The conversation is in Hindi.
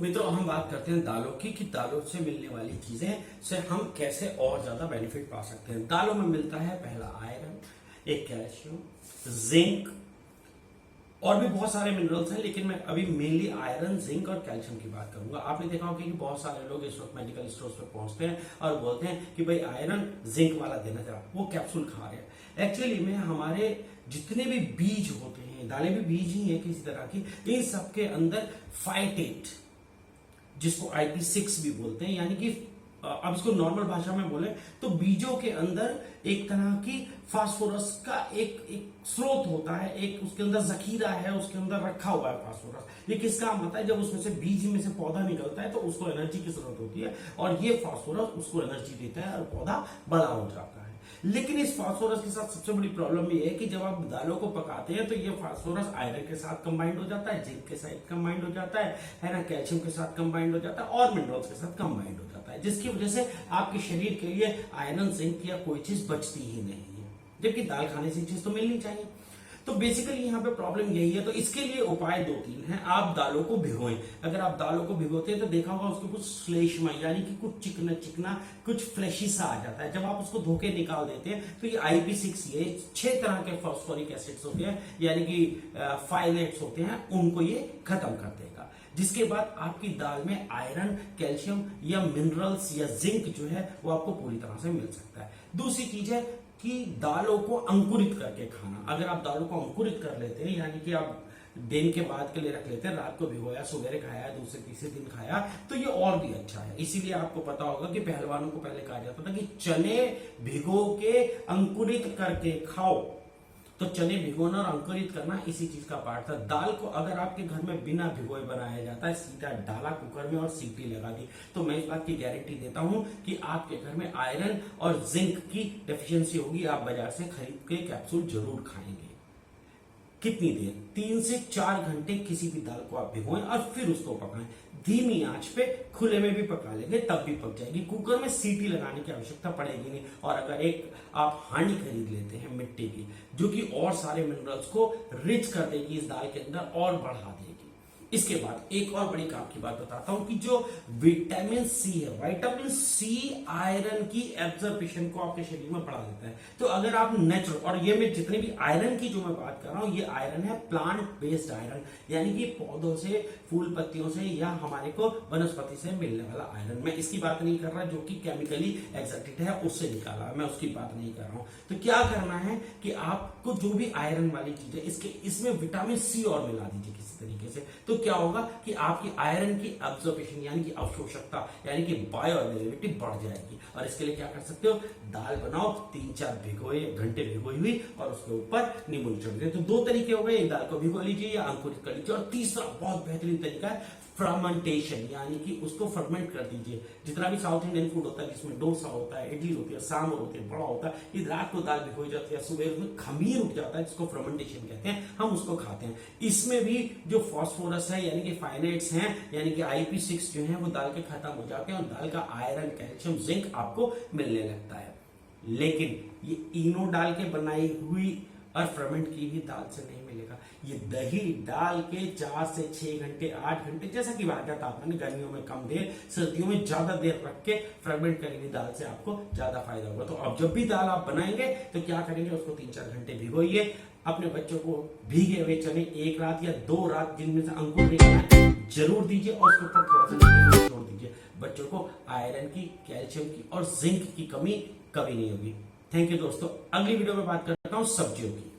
मित्रों हम बात करते हैं दालों की कि दालों से मिलने वाली चीजें से हम कैसे और ज्यादा बेनिफिट पा सकते हैं। दालों में मिलता है पहला आयरन, एक कैल्शियम, जिंक और भी बहुत सारे मिनरल्स हैं, लेकिन मैं अभी मेनली आयरन, जिंक और कैल्शियम की बात करूंगा। आपने देखा होगा कि बहुत सारे लोग इस वक्त मेडिकल स्टोर्स पर पहुंचते हैं और बोलते हैं कि भाई आयरन जिंक वाला देना चाहिए, वो कैप्सूल खा रहे हैं। एक्चुअली में हमारे जितने भी बीज होते हैं, दालें भी बीज ही हैं किसी तरह की, इन सबके अंदर फाइटेट, जिसको IP6 भी बोलते हैं, यानी कि अब इसको नॉर्मल भाषा में बोले तो बीजों के अंदर एक तरह की फास्फोरस का एक स्रोत होता है, एक उसके अंदर जखीरा है, उसके अंदर रखा हुआ है फास्फोरस। ये किस काम आता है? जब उसमें से बीज में से पौधा निकलता है तो उसको एनर्जी की जरूरत होती है और ये फास्फोरस उसको एनर्जी देता है और पौधा बड़ा हो जाता है। लेकिन इस फास्फोरस के साथ सबसे बड़ी प्रॉब्लम ये है कि जब आप दालों को पकाते हैं तो ये फास्फोरस आयरन के साथ कंबाइंड हो जाता है, जिंक के साथ कंबाइंड हो जाता है ना, कैल्शियम के साथ कंबाइंड हो जाता है और मिनरल्स के साथ कंबाइंड हो जाता है, जिसकी वजह से आपके शरीर के लिए आयरन, जिंक या कोई चीज बचती ही नहीं है, जबकि दाल खाने से चीज तो मिलनी चाहिए। तो बेसिकली यहाँ पे प्रॉब्लम यही है। तो इसके लिए उपाय 2-3 हैं। आप दालों को भिगोएं। अगर आप दालों को भिगोते हैं तो देखा होगा उसको कुछ श्लेष्मा यानी कि कुछ चिकना चिकना कुछ फ्लैशी सा आ जाता है। जब आप उसको धो के निकाल देते हैं तो ये IP6, ये 6 तरह के फॉस्फोरिक एसिड्स होते हैं, यानी कि फाइलेट्स होते हैं, उनको ये खत्म कर देगा। जिसके बाद आपकी दाल में आयरन, कैल्शियम या मिनरल्स या जिंक जो है वो आपको पूरी तरह से मिल सकता है। दूसरी चीज है कि दालों को अंकुरित करके खाना। अगर आप दालों को अंकुरित कर लेते हैं, यानी कि आप दिन के बाद के लिए रख लेते हैं, रात को भिगोया, सवेरे खाया, दूसरे तीसरे दिन खाया, तो ये और भी अच्छा है। इसीलिए आपको पता होगा कि पहलवानों को पहले कहा जाता था कि चने भिगो के अंकुरित करके खाओ। तो चने भिगोना और अंकुरित करना इसी चीज का पार्ट था। दाल को अगर आपके घर में बिना भिगोए बनाया जाता है, सीधा डाला कुकर में और सीटी लगा दी, तो मैं इस बात की गारंटी देता हूं कि आपके घर में आयरन और जिंक की डेफिशिएंसी होगी। आप बाजार से खरीद के कैप्सूल जरूर खाएंगे। कितनी देर? 3 से 4 घंटे किसी भी दाल को आप भिगोएं और फिर उसको पकाएं। धीमी आंच पे खुले में भी पका लेंगे तब भी पक जाएगी। कुकर में सीटी लगाने की आवश्यकता पड़ेगी नहीं। और अगर एक आप हांडी खरीद लेते हैं मिट्टी की, जो कि और सारे मिनरल्स को रिच कर देगी इस दाल के अंदर और बढ़ा देगी। इसके बाद एक और बड़ी काम की बात बताता हूं कि जो विटामिन सी है, विटामिन सी आयरन की एब्जॉर्प्शन को आपके शरीर में बढ़ा देता है। तो अगर आप नेचुरल, और ये मैं जितने भी आयरन की जो मैं बात कर रहा हूं, ये आयरन है प्लांट बेस्ड आयरन, यानी कि पौधों से, फूल पत्तियों से या हमारे को वनस्पति से मिलने वाला आयरन। मैं इसकी बात नहीं कर रहा जो कि केमिकली एक्सट्रैक्टेड है उससे निकाला, मैं उसकी बात नहीं कर रहा हूं। तो क्या करना है कि आपको जो भी आयरन वाली चीज है, इसमें विटामिन सी और मिला दीजिए किसी तरीके से। तो क्या होगा कि आपकी आयरन की एब्जॉर्प्शन यानी कि अवशोषकता यानी कि बायो अवेलेबिलिटी बढ़ जाएगी। और इसके लिए क्या कर सकते हो? दाल बनाओ, 3-4 घंटे भिगोई हुई और उसके ऊपर नींबू निचोड़ दीजिए। तो 2 तरीके हो गए, एक दाल को भिगो लीजिए या अंकुरित कर लीजिए। और तीसरा बहुत बेहतरीन तरीका है फर्मेंटेशन, यानी कि उसको फर्मेंट कर दीजिए। जितना भी साउथ इंडियन फूड होता है, जिसमें डोसा होता है, इडली होती है, सांभर होती है, बड़ा होता है, ये रात को दाल भिगोई जाती है, सुबह उसमें खमीर उठ जाता है, जिसको फर्मेंटेशन कहते हैं, हम उसको खाते हैं। इसमें भी जो फास्फोरस है यानी कि फाइलेट्स हैं, यानी कि IP6 जो है वो दाल के खत्म हो जाते हैं और दाल का आयरन, कैल्शियम, जिंक आपको मिलने लगता है। लेकिन ये इनो डाल के बनाई हुई और फर्मेंट की हुई दाल से नहीं मिलेगा। ये दही डाल के 4 से 6 घंटे, 8 घंटे, जैसा कि बात है तापमान, गर्मियों में कम देर, सर्दियों में ज्यादा देर रख के फर्मेंट करी हुई दाल से आपको ज्यादा फायदा होगा। तो अब जब भी दाल आप बनाएंगे तो क्या करेंगे? उसको 3-4 घंटे भिगोइए। अपने बच्चों को भीगे हुए चने 1 रात या 2 रात जिनमें से अंकुर निकलना जरूर दीजिए और उसके ऊपर थोड़ा सा छोड़ दीजिए। बच्चों को आयरन की, कैल्शियम की और जिंक की कमी कभी नहीं होगी। थैंक यू दोस्तों। अगली वीडियो में बात करता हूं सब्जियों की।